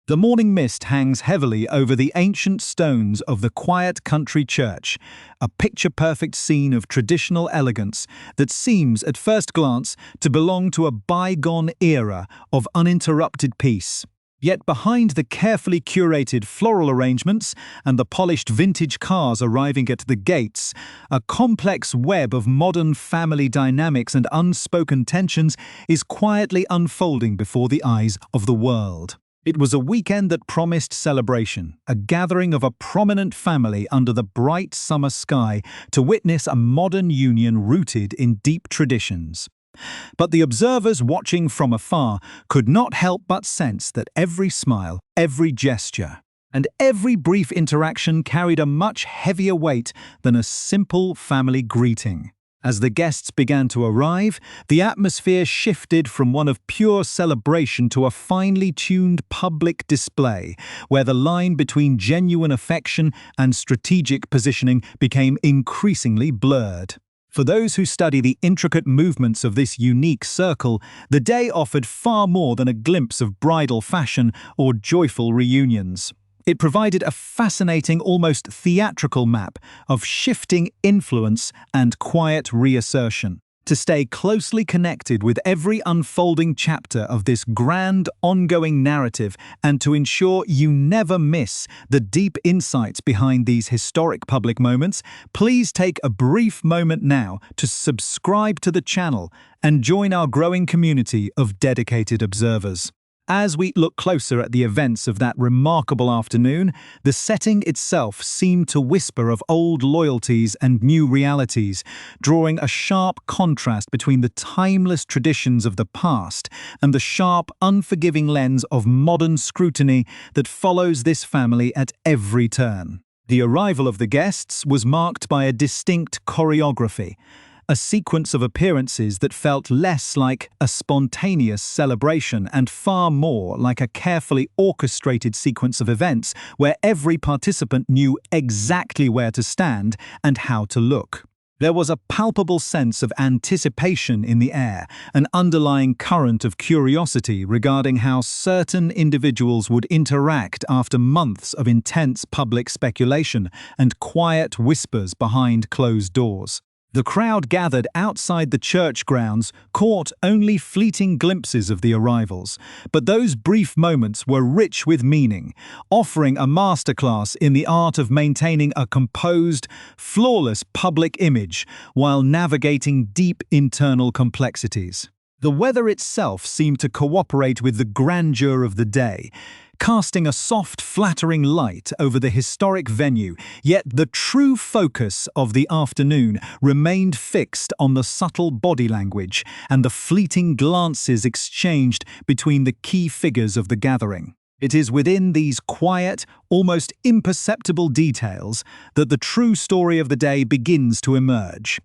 The morning mist hangs heavily over the ancient stones of the quiet country church, a picture-perfect scene of traditional elegance that seems, at first glance, to belong to a bygone era of uninterrupted peace. Yet behind the carefully curated floral arrangements and the polished vintage cars arriving at the gates, a complex web of modern family dynamics and unspoken tensions is quietly unfolding before the eyes of the world. It was a weekend that promised celebration, a gathering of a prominent family under the bright summer sky to witness a modern union rooted in deep traditions. But the observers watching from afar could not help but sense that every smile, every gesture, and every brief interaction carried a much heavier weight than a simple family greeting. As the guests began to arrive, the atmosphere shifted from one of pure celebration to a finely tuned public display, where the line between genuine affection and strategic positioning became increasingly blurred. For those who study the intricate movements of this unique circle, the day offered far more than a glimpse of bridal fashion or joyful reunions. It provided a fascinating, almost theatrical map of shifting influence and quiet reassertion. To stay closely connected with every unfolding chapter of this grand, ongoing narrative and to ensure you never miss the deep insights behind these historic public moments, please take a brief moment now to subscribe to the channel and join our growing community of dedicated observers. As we look closer at the events of that remarkable afternoon, the setting itself seemed to whisper of old loyalties and new realities, drawing a sharp contrast between the timeless traditions of the past and the sharp, unforgiving lens of modern scrutiny that follows this family at every turn. The arrival of the guests was marked by a distinct choreography, a sequence of appearances that felt less like a spontaneous celebration and far more like a carefully orchestrated sequence of events where every participant knew exactly where to stand and how to look. There was a palpable sense of anticipation in the air, an underlying current of curiosity regarding how certain individuals would interact after months of intense public speculation and quiet whispers behind closed doors. The crowd gathered outside the church grounds caught only fleeting glimpses of the arrivals, but those brief moments were rich with meaning, offering a masterclass in the art of maintaining a composed, flawless public image while navigating deep internal complexities. The weather itself seemed to cooperate with the grandeur of the day, casting a soft, flattering light over the historic venue, yet the true focus of the afternoon remained fixed on the subtle body language and the fleeting glances exchanged between the key figures of the gathering. It is within these quiet, almost imperceptible details that the true story of the day begins to emerge,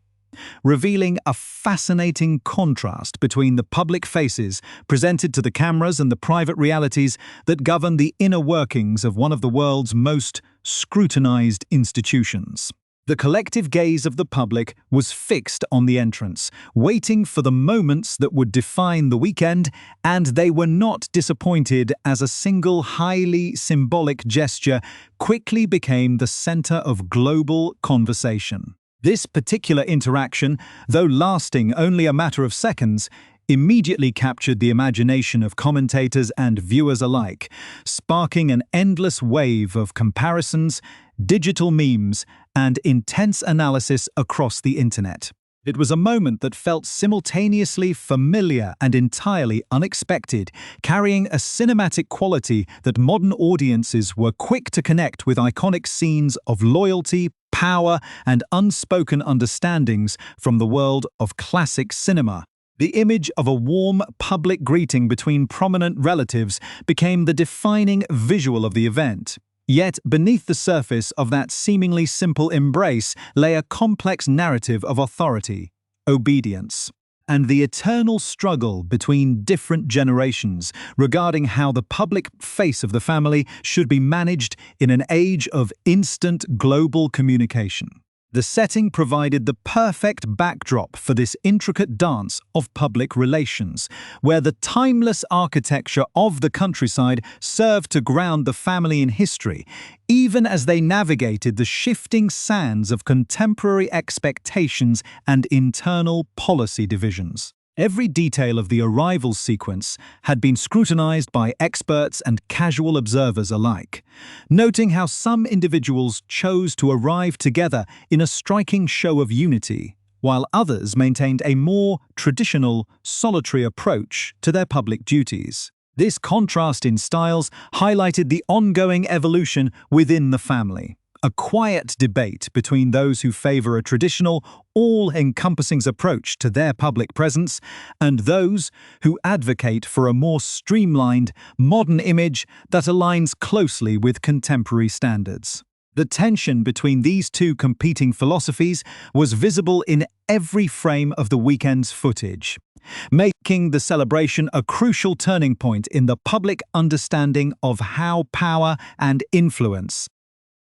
revealing a fascinating contrast between the public faces presented to the cameras and the private realities that govern the inner workings of one of the world's most scrutinized institutions. The collective gaze of the public was fixed on the entrance, waiting for the moments that would define the weekend, and they were not disappointed as a single highly symbolic gesture quickly became the center of global conversation. This particular interaction, though lasting only a matter of seconds, immediately captured the imagination of commentators and viewers alike, sparking an endless wave of comparisons, digital memes, and intense analysis across the internet. It was a moment that felt simultaneously familiar and entirely unexpected, carrying a cinematic quality that modern audiences were quick to connect with iconic scenes of loyalty, power, and unspoken understandings from the world of classic cinema. The image of a warm public greeting between prominent relatives became the defining visual of the event. Yet, beneath the surface of that seemingly simple embrace lay a complex narrative of authority, obedience, and the eternal struggle between different generations regarding how the public face of the family should be managed in an age of instant global communication. The setting provided the perfect backdrop for this intricate dance of public relations, where the timeless architecture of the countryside served to ground the family in history, even as they navigated the shifting sands of contemporary expectations and internal policy divisions. Every detail of the arrival sequence had been scrutinized by experts and casual observers alike, noting how some individuals chose to arrive together in a striking show of unity, while others maintained a more traditional, solitary approach to their public duties. This contrast in styles highlighted the ongoing evolution within the family. A quiet debate between those who favor a traditional, all-encompassing approach to their public presence and those who advocate for a more streamlined, modern image that aligns closely with contemporary standards. The tension between these two competing philosophies was visible in every frame of the weekend's footage, making the celebration a crucial turning point in the public understanding of how power and influence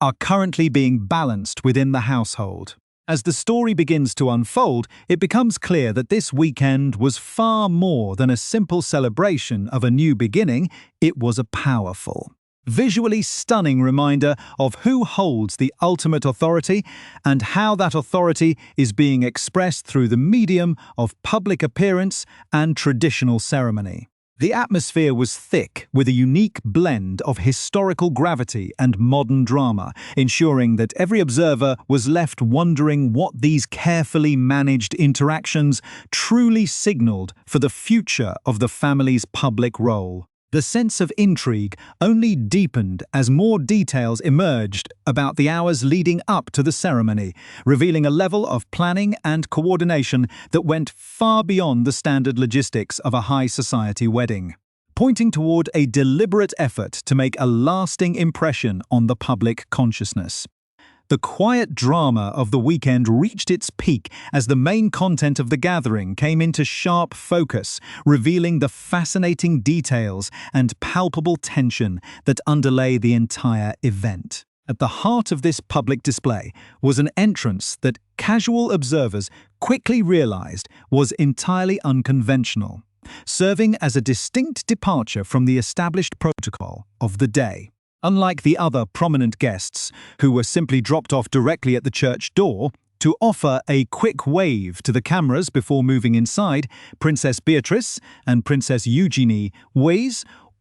are currently being balanced within the household. As the story begins to unfold, it becomes clear that this weekend was far more than a simple celebration of a new beginning. It was a powerful, visually stunning reminder of who holds the ultimate authority and how that authority is being expressed through the medium of public appearance and traditional ceremony. The atmosphere was thick with a unique blend of historical gravity and modern drama, ensuring that every observer was left wondering what these carefully managed interactions truly signaled for the future of the family's public role. The sense of intrigue only deepened as more details emerged about the hours leading up to the ceremony, revealing a level of planning and coordination that went far beyond the standard logistics of a high society wedding, pointing toward a deliberate effort to make a lasting impression on the public consciousness. The quiet drama of the weekend reached its peak as the main content of the gathering came into sharp focus, revealing the fascinating details and palpable tension that underlay the entire event. At the heart of this public display was an entrance that casual observers quickly realized was entirely unconventional, serving as a distinct departure from the established protocol of the day. Unlike the other prominent guests, who were simply dropped off directly at the church door, to offer a quick wave to the cameras before moving inside, Princess Beatrice and Princess Eugenie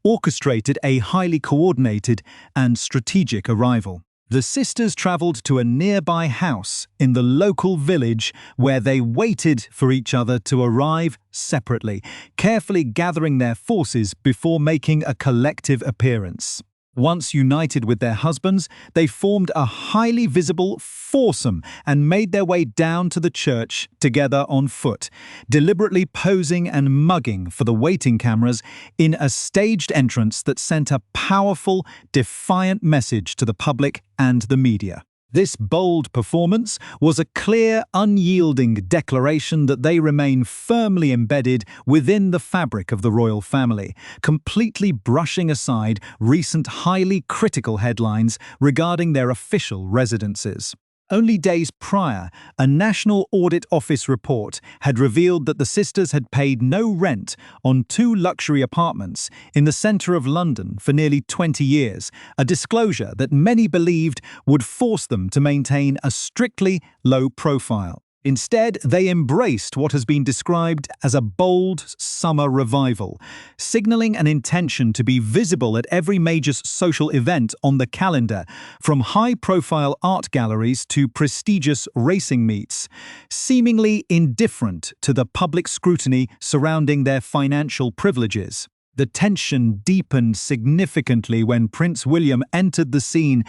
orchestrated a highly coordinated and strategic arrival. The sisters traveled to a nearby house in the local village where they waited for each other to arrive separately, carefully gathering their forces before making a collective appearance. Once united with their husbands, they formed a highly visible foursome and made their way down to the church together on foot, deliberately posing and mugging for the waiting cameras in a staged entrance that sent a powerful, defiant message to the public and the media. This bold performance was a clear, unyielding declaration that they remain firmly embedded within the fabric of the royal family, completely brushing aside recent highly critical headlines regarding their official residences. Only days prior, a National Audit Office report had revealed that the sisters had paid no rent on 2 luxury apartments in the centre of London for nearly 20 years, a disclosure that many believed would force them to maintain a strictly low profile. Instead, they embraced what has been described as a bold summer revival, signaling an intention to be visible at every major social event on the calendar, from high-profile art galleries to prestigious racing meets, seemingly indifferent to the public scrutiny surrounding their financial privileges. The tension deepened significantly when Prince William entered the scene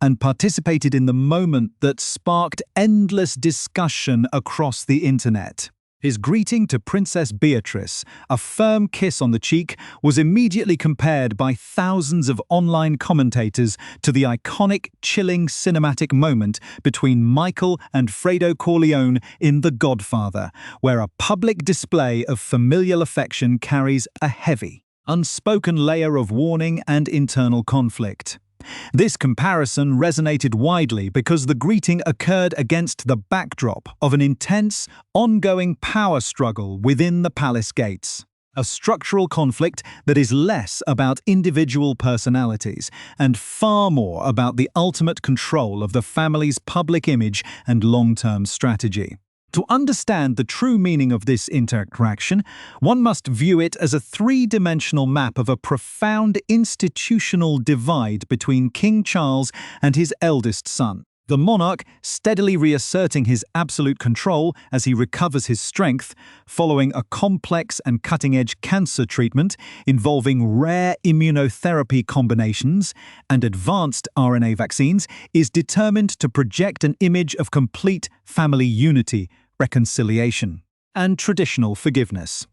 and participated in the moment that sparked endless discussion across the internet. His greeting to Princess Beatrice, a firm kiss on the cheek, was immediately compared by thousands of online commentators to the iconic, chilling cinematic moment between Michael and Fredo Corleone in The Godfather, where a public display of familial affection carries a heavy, unspoken layer of warning and internal conflict. This comparison resonated widely because the greeting occurred against the backdrop of an intense, ongoing power struggle within the palace gates. A structural conflict that is less about individual personalities and far more about the ultimate control of the family's public image and long-term strategy. To understand the true meaning of this interaction, one must view it as a three-dimensional map of a profound institutional divide between King Charles and his eldest son. The monarch steadily reasserting his absolute control as he recovers his strength, following a complex and cutting-edge cancer treatment involving rare immunotherapy combinations and advanced RNA vaccines, is determined to project an image of complete family unity, reconciliation, and traditional forgiveness.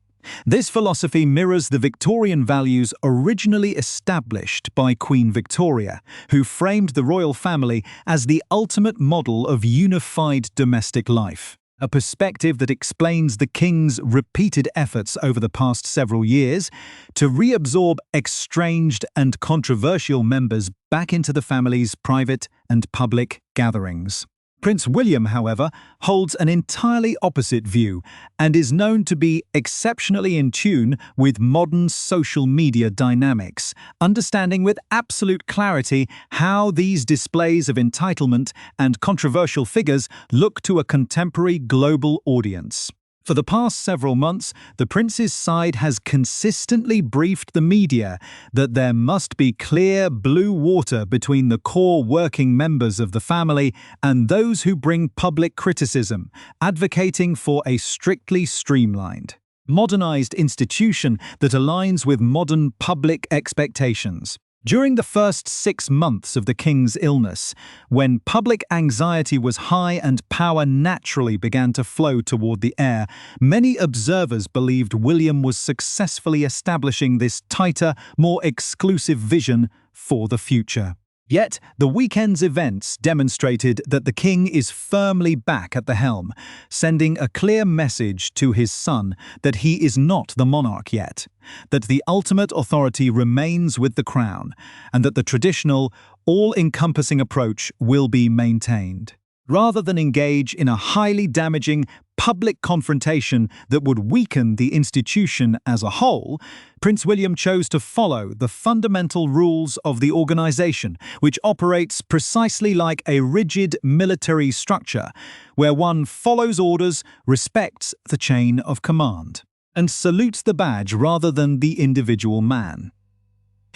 This philosophy mirrors the Victorian values originally established by Queen Victoria, who framed the royal family as the ultimate model of unified domestic life. A perspective that explains the king's repeated efforts over the past several years to reabsorb estranged and controversial members back into the family's private and public gatherings. Prince William, however, holds an entirely opposite view and is known to be exceptionally in tune with modern social media dynamics, understanding with absolute clarity how these displays of entitlement and controversial figures look to a contemporary global audience. For the past several months, the prince's side has consistently briefed the media that there must be clear blue water between the core working members of the family and those who bring public criticism, advocating for a strictly streamlined, modernized institution that aligns with modern public expectations. During the first 6 months of the king's illness, when public anxiety was high and power naturally began to flow toward the heir, many observers believed William was successfully establishing this tighter, more exclusive vision for the future. Yet, the weekend's events demonstrated that the king is firmly back at the helm, sending a clear message to his son that he is not the monarch yet, that the ultimate authority remains with the crown, and that the traditional, all-encompassing approach will be maintained. Rather than engage in a highly damaging public confrontation that would weaken the institution as a whole, Prince William chose to follow the fundamental rules of the organization, which operates precisely like a rigid military structure, where one follows orders, respects the chain of command, and salutes the badge rather than the individual man.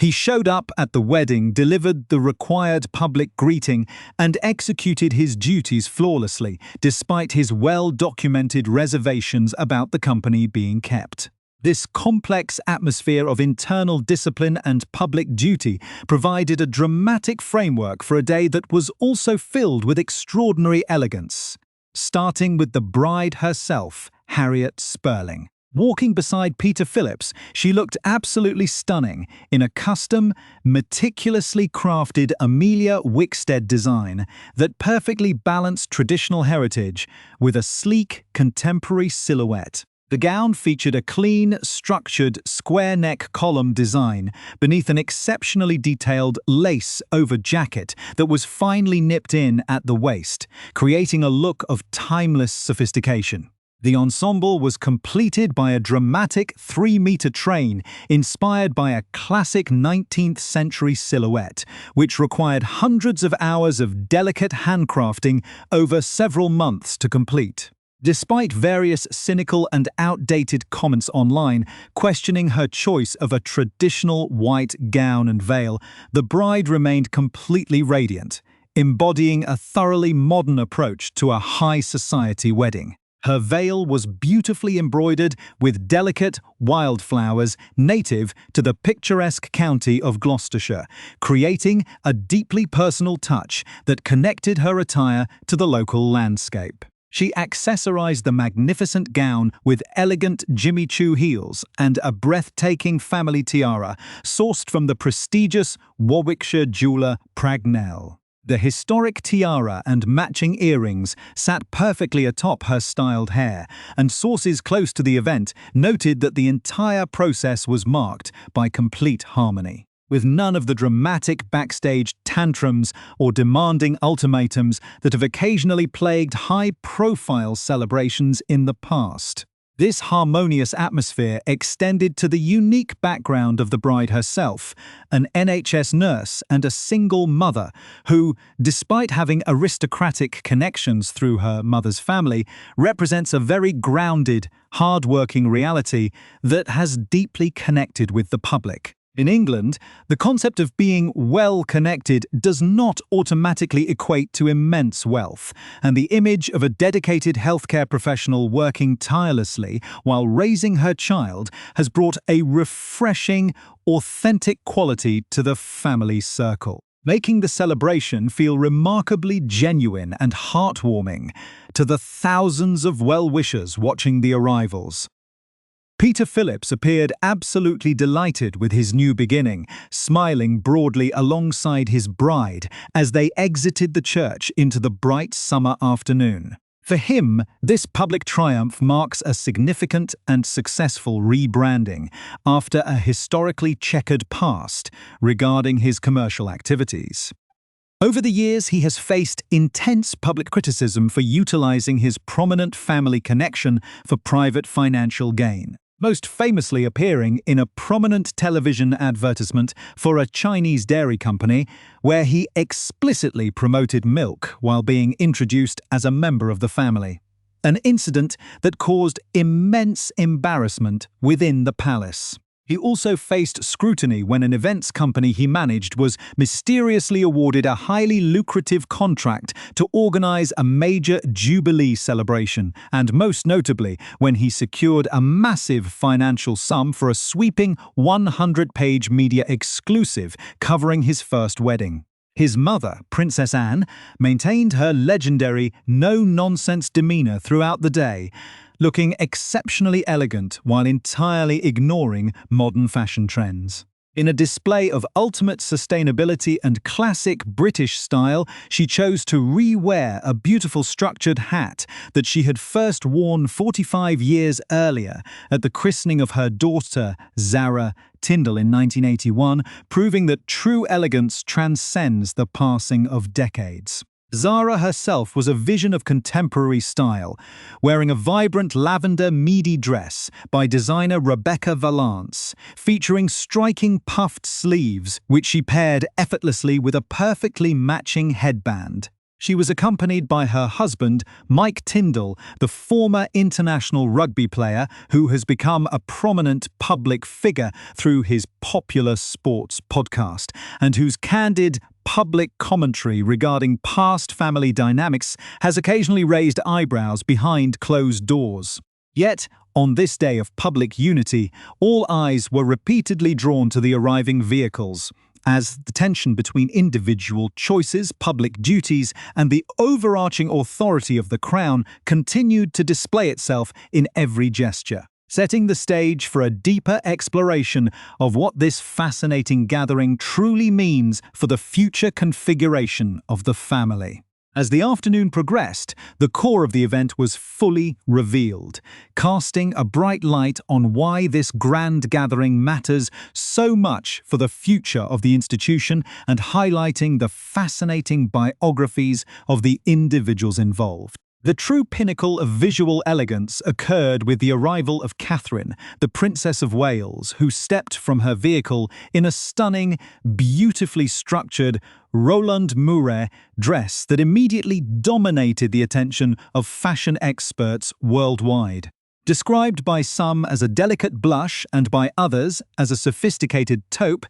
He showed up at the wedding, delivered the required public greeting, and executed his duties flawlessly, despite his well-documented reservations about the company being kept. This complex atmosphere of internal discipline and public duty provided a dramatic framework for a day that was also filled with extraordinary elegance, starting with the bride herself, Harriet Spurling. Walking beside Peter Phillips, she looked absolutely stunning in a custom, meticulously crafted Amelia Wickstead design that perfectly balanced traditional heritage with a sleek, contemporary silhouette. The gown featured a clean, structured, square neck column design beneath an exceptionally detailed lace-over jacket that was finely nipped in at the waist, creating a look of timeless sophistication. The ensemble was completed by a dramatic 3-meter train inspired by a classic 19th century silhouette, which required hundreds of hours of delicate handcrafting over several months to complete. Despite various cynical and outdated comments online questioning her choice of a traditional white gown and veil, the bride remained completely radiant, embodying a thoroughly modern approach to a high society wedding. Her veil was beautifully embroidered with delicate wildflowers native to the picturesque county of Gloucestershire, creating a deeply personal touch that connected her attire to the local landscape. She accessorized the magnificent gown with elegant Jimmy Choo heels and a breathtaking family tiara sourced from the prestigious Warwickshire jeweller Pragnell. The historic tiara and matching earrings sat perfectly atop her styled hair, and sources close to the event noted that the entire process was marked by complete harmony. with none of the dramatic backstage tantrums or demanding ultimatums that have occasionally plagued high-profile celebrations in the past. This harmonious atmosphere extended to the unique background of the bride herself, an NHS nurse and a single mother who, despite having aristocratic connections through her mother's family, represents a very grounded, hard-working reality that has deeply connected with the public. In England, the concept of being well-connected does not automatically equate to immense wealth, and the image of a dedicated healthcare professional working tirelessly while raising her child has brought a refreshing, authentic quality to the family circle, making the celebration feel remarkably genuine and heartwarming to the thousands of well-wishers watching the arrivals. Peter Phillips appeared absolutely delighted with his new beginning, smiling broadly alongside his bride as they exited the church into the bright summer afternoon. For him, this public triumph marks a significant and successful rebranding after a historically checkered past regarding his commercial activities. Over the years, he has faced intense public criticism for utilizing his prominent family connection for private financial gain, most famously appearing in a prominent television advertisement for a Chinese dairy company where he explicitly promoted milk while being introduced as a member of the family. An incident that caused immense embarrassment within the palace. He also faced scrutiny when an events company he managed was mysteriously awarded a highly lucrative contract to organize a major Jubilee celebration, and most notably when he secured a massive financial sum for a sweeping 100-page media exclusive covering his first wedding. His mother, Princess Anne, maintained her legendary no-nonsense demeanor throughout the day, looking exceptionally elegant while entirely ignoring modern fashion trends. In a display of ultimate sustainability and classic British style, she chose to re-wear a beautiful structured hat that she had first worn 45 years earlier at the christening of her daughter, Zara Tyndall, in 1981, proving that true elegance transcends the passing of decades. Zara herself was a vision of contemporary style, wearing a vibrant lavender midi dress by designer Rebecca Valance, featuring striking puffed sleeves, which she paired effortlessly with a perfectly matching headband. She was accompanied by her husband, Mike Tyndall, the former international rugby player who has become a prominent public figure through his popular sports podcast, and whose candid public commentary regarding past family dynamics has occasionally raised eyebrows behind closed doors. Yet, on this day of public unity, all eyes were repeatedly drawn to the arriving vehicles, as the tension between individual choices, public duties, and the overarching authority of the crown continued to display itself in every gesture, setting the stage for a deeper exploration of what this fascinating gathering truly means for the future configuration of the family. As the afternoon progressed, the core of the event was fully revealed, casting a bright light on why this grand gathering matters so much for the future of the institution and highlighting the fascinating biographies of the individuals involved. The true pinnacle of visual elegance occurred with the arrival of Catherine, the Princess of Wales, who stepped from her vehicle in a stunning, beautifully structured Roland Mouret dress that immediately dominated the attention of fashion experts worldwide. Described by some as a delicate blush and by others as a sophisticated taupe,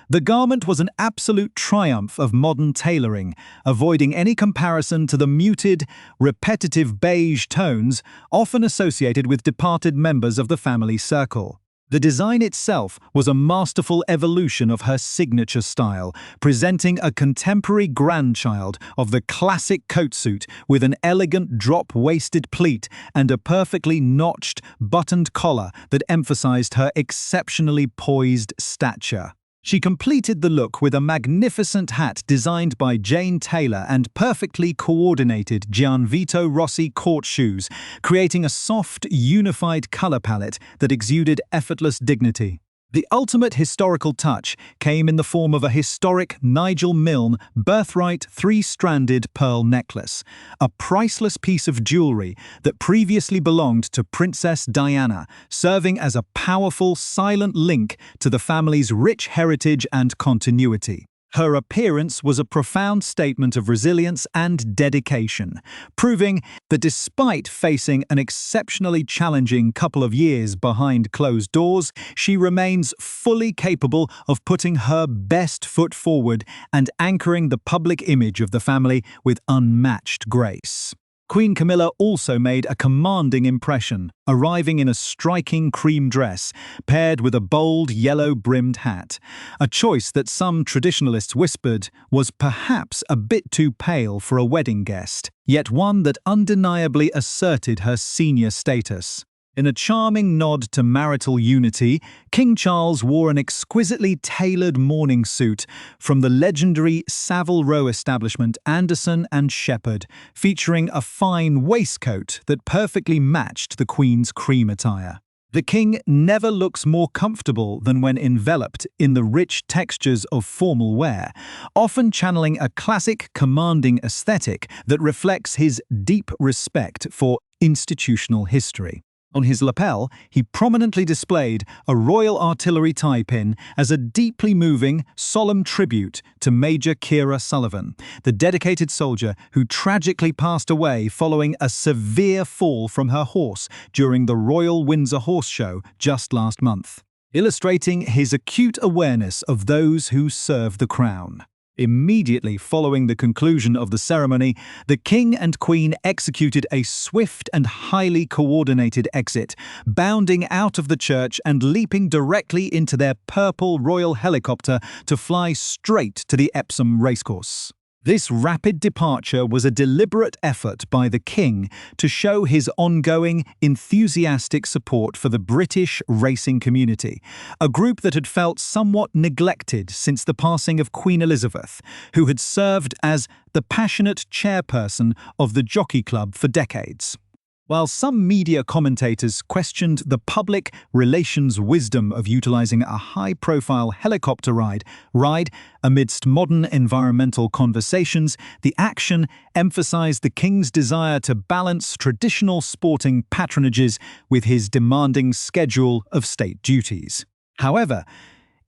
the garment was an absolute triumph of modern tailoring, avoiding any comparison to the muted, repetitive beige tones often associated with departed members of the family circle. The design itself was a masterful evolution of her signature style, presenting a contemporary grandchild of the classic coatsuit with an elegant drop-waisted pleat and a perfectly notched, buttoned collar that emphasized her exceptionally poised stature. She completed the look with a magnificent hat designed by Jane Taylor and perfectly coordinated Gianvito Rossi court shoes, creating a soft, unified color palette that exuded effortless dignity. The ultimate historical touch came in the form of a historic Nigel Milne birthright three-stranded pearl necklace, a priceless piece of jewelry that previously belonged to Princess Diana, serving as a powerful, silent link to the family's rich heritage and continuity. Her appearance was a profound statement of resilience and dedication, proving that despite facing an exceptionally challenging couple of years behind closed doors, she remains fully capable of putting her best foot forward and anchoring the public image of the family with unmatched grace. Queen Camilla also made a commanding impression, arriving in a striking cream dress, paired with a bold yellow-brimmed hat, a choice that some traditionalists whispered was perhaps a bit too pale for a wedding guest, yet one that undeniably asserted her senior status. In a charming nod to marital unity, King Charles wore an exquisitely tailored mourning suit from the legendary Savile Row establishment Anderson and Shepherd, featuring a fine waistcoat that perfectly matched the Queen's cream attire. The King never looks more comfortable than when enveloped in the rich textures of formal wear, often channeling a classic, commanding aesthetic that reflects his deep respect for institutional history. On his lapel, he prominently displayed a Royal Artillery tie pin as a deeply moving, solemn tribute to Major Keira Sullivan, the dedicated soldier who tragically passed away following a severe fall from her horse during the Royal Windsor Horse Show just last month, illustrating his acute awareness of those who serve the crown. Immediately following the conclusion of the ceremony, the King and Queen executed a swift and highly coordinated exit, bounding out of the church and leaping directly into their purple royal helicopter to fly straight to the Epsom racecourse. This rapid departure was a deliberate effort by the King to show his ongoing, enthusiastic support for the British racing community, a group that had felt somewhat neglected since the passing of Queen Elizabeth, who had served as the passionate chairperson of the Jockey Club for decades. While some media commentators questioned the public relations wisdom of utilizing a high-profile helicopter ride amidst modern environmental conversations, the action emphasized the King's desire to balance traditional sporting patronages with his demanding schedule of state duties. However,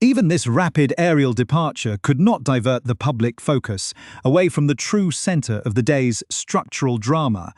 even this rapid aerial departure could not divert the public focus away from the true center of the day's structural drama,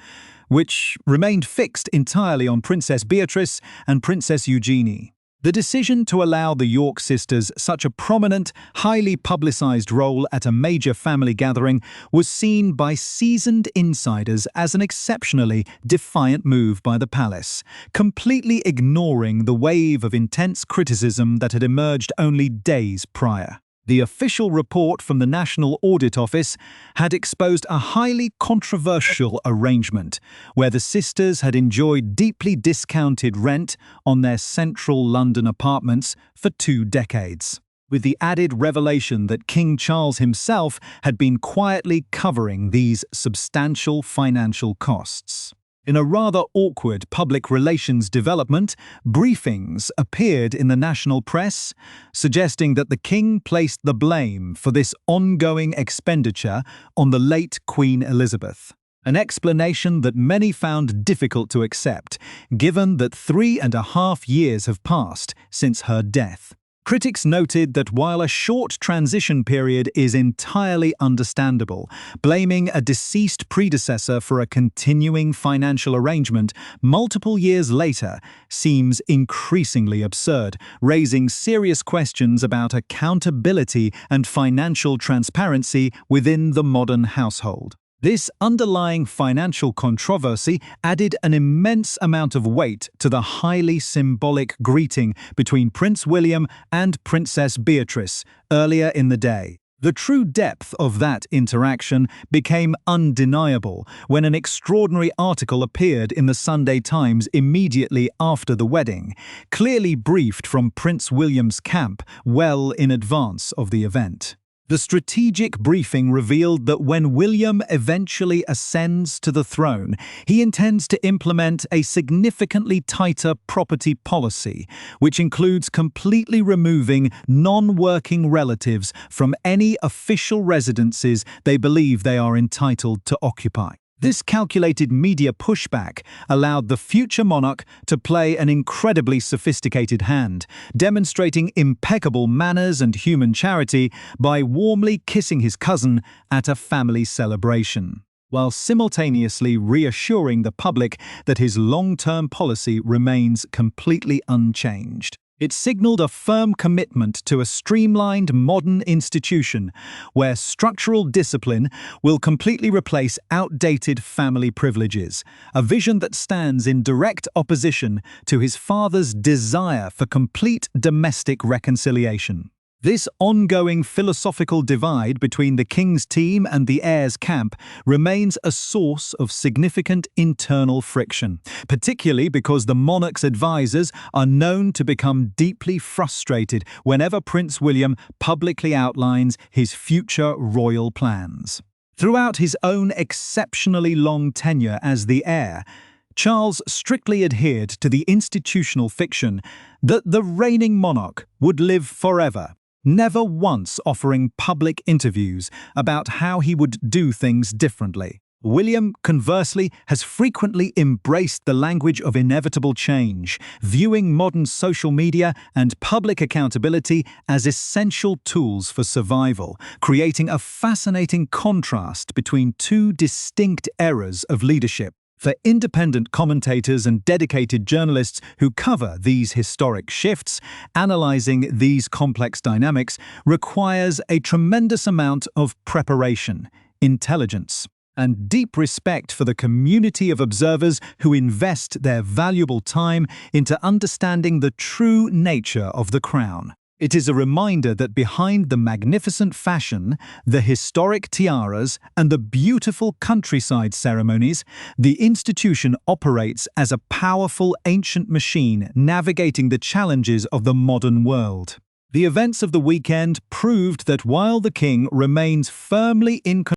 which remained fixed entirely on Princess Beatrice and Princess Eugenie. The decision to allow the York sisters such a prominent, highly publicized role at a major family gathering was seen by seasoned insiders as an exceptionally defiant move by the palace, completely ignoring the wave of intense criticism that had emerged only days prior. The official report from the National Audit Office had exposed a highly controversial arrangement where the sisters had enjoyed deeply discounted rent on their central London apartments for 2 decades, with the added revelation that King Charles himself had been quietly covering these substantial financial costs. In a rather awkward public relations development, briefings appeared in the national press, suggesting that the King placed the blame for this ongoing expenditure on the late Queen Elizabeth. An explanation that many found difficult to accept, given that 3.5 years have passed since her death. Critics noted that while a short transition period is entirely understandable, blaming a deceased predecessor for a continuing financial arrangement multiple years later seems increasingly absurd, raising serious questions about accountability and financial transparency within the modern household. This underlying financial controversy added an immense amount of weight to the highly symbolic greeting between Prince William and Princess Beatrice earlier in the day. The true depth of that interaction became undeniable when an extraordinary article appeared in the Sunday Times immediately after the wedding, clearly briefed from Prince William's camp well in advance of the event. The strategic briefing revealed that when William eventually ascends to the throne, he intends to implement a significantly tighter property policy, which includes completely removing non-working relatives from any official residences they believe they are entitled to occupy. This calculated media pushback allowed the future monarch to play an incredibly sophisticated hand, demonstrating impeccable manners and human charity by warmly kissing his cousin at a family celebration, while simultaneously reassuring the public that his long-term policy remains completely unchanged. It signaled a firm commitment to a streamlined modern institution where structural discipline will completely replace outdated family privileges, a vision that stands in direct opposition to his father's desire for complete domestic reconciliation. This ongoing philosophical divide between the king's team and the heir's camp remains a source of significant internal friction, particularly because the monarch's advisors are known to become deeply frustrated whenever Prince William publicly outlines his future royal plans. Throughout his own exceptionally long tenure as the heir, Charles strictly adhered to the institutional fiction that the reigning monarch would live forever, never once offering public interviews about how he would do things differently. William, conversely, has frequently embraced the language of inevitable change, viewing modern social media and public accountability as essential tools for survival, creating a fascinating contrast between two distinct eras of leadership. For independent commentators and dedicated journalists who cover these historic shifts, analyzing these complex dynamics requires a tremendous amount of preparation, intelligence, and deep respect for the community of observers who invest their valuable time into understanding the true nature of the crown. It is a reminder that behind the magnificent fashion, the historic tiaras, and the beautiful countryside ceremonies, the institution operates as a powerful ancient machine navigating the challenges of the modern world. The events of the weekend proved that while the king remains firmly in control